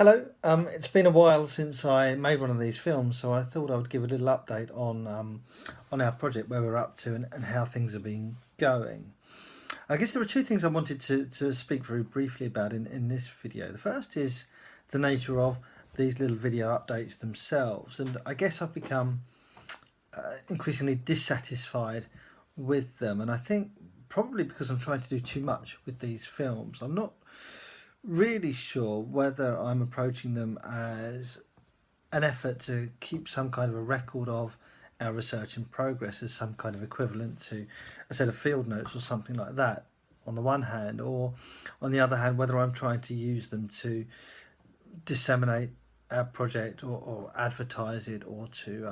Hello, it's been a while since I made one of these films, so I thought I would give a little update on our project, where we're up to, and how things have been going. I guess there were two things I wanted to speak very briefly about in this video. The first is the nature of these little video updates themselves, and I guess I've become increasingly dissatisfied with them, and I think probably because I'm trying to do too much with these films. I'm not really sure whether I'm approaching them as an effort to keep some kind of a record of our research in progress, as some kind of equivalent to a set of field notes or something like that, on the one hand, or on the other hand, whether I'm trying to use them to disseminate our project, or advertise it, or to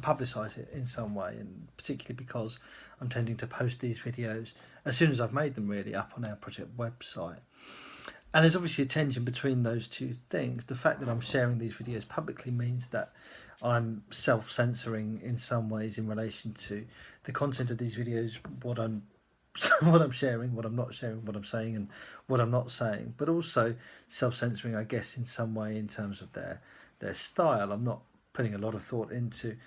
publicise it in some way, and particularly because I'm tending to post these videos as soon as I've made them, really, up on our project website. And there's obviously a tension between those two things. The fact that I'm sharing these videos publicly means that I'm self-censoring in some ways in relation to the content of these videos, what I'm what I'm sharing, what I'm not sharing, what I'm saying and what I'm not saying, but also self-censoring, I guess, in some way in terms of their style. I'm not putting a lot of thought into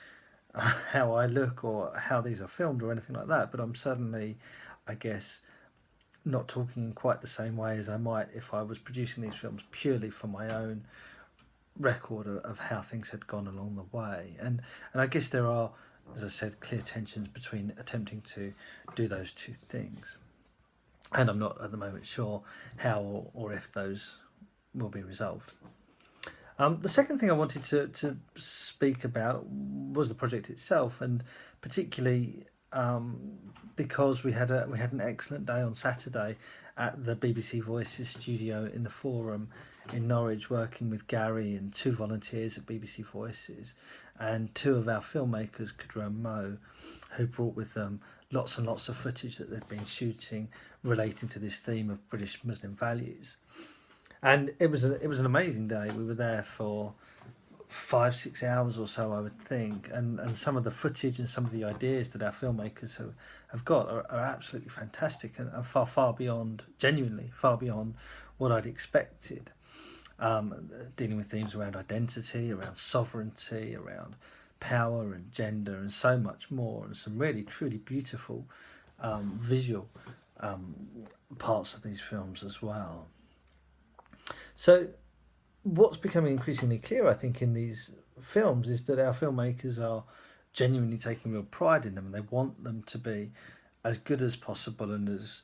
how I look or how these are filmed or anything like that, but I'm certainly, I guess, not talking in quite the same way as I might if I was producing these films purely for my own record of how things had gone along the way. And I guess there are, as I said, clear tensions between attempting to do those two things. And I'm not at the moment sure how or if those will be resolved. The second thing I wanted to speak about was the project itself, and particularly because we had an excellent day on Saturday at the BBC Voices studio in the Forum in Norwich, working with Gary and two volunteers at BBC Voices, and two of our filmmakers, Kudra and Mo, who brought with them lots and lots of footage that they'd been shooting relating to this theme of British Muslim values. And it was an amazing day. We were there for 5-6 hours or so, I would think, and some of the footage and some of the ideas that our filmmakers have got are absolutely fantastic, and far beyond, genuinely far beyond what I'd expected. Dealing with themes around identity, around sovereignty, around power and gender, and so much more, and some really truly beautiful visual parts of these films as well. So what's becoming increasingly clear, I think, in these films is that our filmmakers are genuinely taking real pride in them, and they want them to be as good as possible and as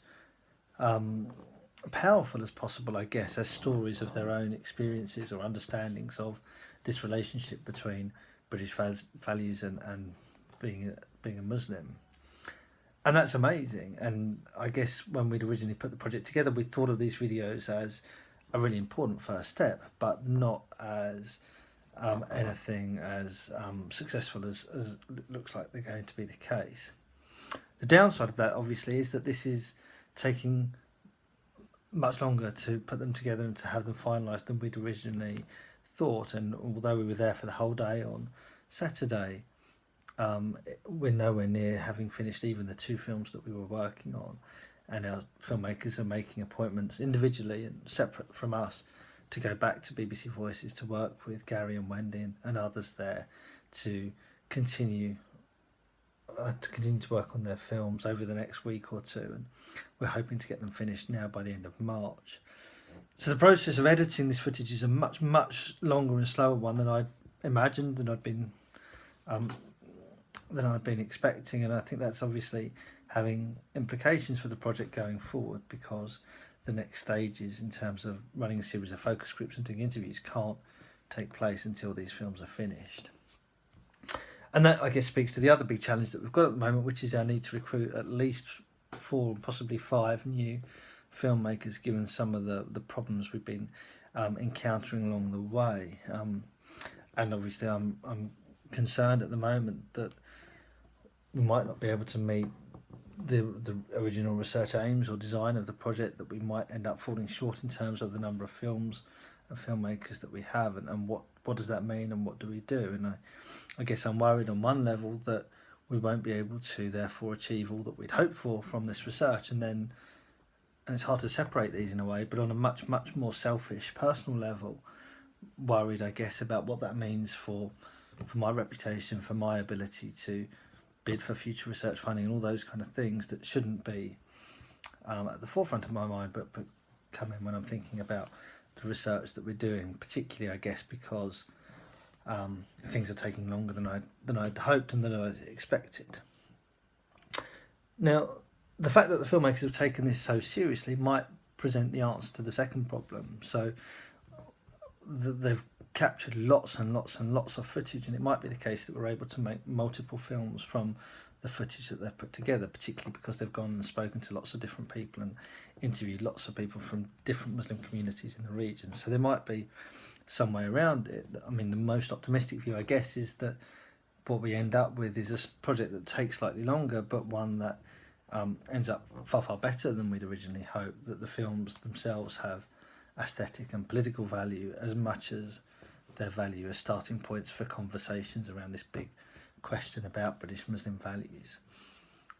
powerful as possible, I guess, as stories of their own experiences or understandings of this relationship between British values and being a Muslim. And that's amazing. And I guess when we'd originally put the project together, we thought of these videos as a really important first step, but not as anything as successful as it looks like they're going to be the case. The downside of that, obviously, is that this is taking much longer to put them together and to have them finalised than we'd originally thought. And although we were there for the whole day on Saturday, we're nowhere near having finished even the two films that we were working on. And our filmmakers are making appointments individually and separate from us to go back to BBC Voices to work with Gary and Wendy and others there to continue to work on their films over the next week or two, and we're hoping to get them finished now by the end of March. So the process of editing this footage is a much longer and slower one than I'd imagined, than I'd been expecting, and I think that's obviously having implications for the project going forward, because the next stages in terms of running a series of focus groups and doing interviews can't take place until these films are finished. And that, I guess, speaks to the other big challenge that we've got at the moment, which is our need to recruit at least 4, possibly 5 new filmmakers, given some of the problems we've been encountering along the way. And obviously I'm concerned at the moment that we might not be able to meet the original research aims or design of the project, that we might end up falling short in terms of the number of films and filmmakers that we have, and what does that mean, and what do we do? And I guess I'm worried on one level that we won't be able to therefore achieve all that we'd hoped for from this research, and it's hard to separate these in a way, but on a much more selfish personal level, worried, I guess, about what that means for my reputation, for my ability to bid for future research funding and all those kind of things that shouldn't be at the forefront of my mind, but come in when I'm thinking about the research that we're doing, particularly, I guess, because things are taking longer than I'd hoped and than I'd expected. Now, the fact that the filmmakers have taken this so seriously might present the answer to the second problem. So they've captured lots and lots and lots of footage, and it might be the case that we're able to make multiple films from the footage that they've put together, particularly because they've gone and spoken to lots of different people and interviewed lots of people from different Muslim communities in the region. So there might be some way around it. I mean, the most optimistic view, I guess, is that what we end up with is a project that takes slightly longer, but one that ends up far, far better than we'd originally hoped, that the films themselves have aesthetic and political value as much as their value as starting points for conversations around this big question about British Muslim values.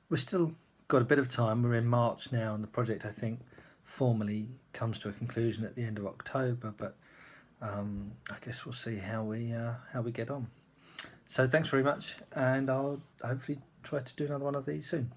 We've still got a bit of time. We're in March now, and the project, I think, formally comes to a conclusion at the end of October, but I guess we'll see how we get on. So thanks very much, and I'll hopefully try to do another one of these soon.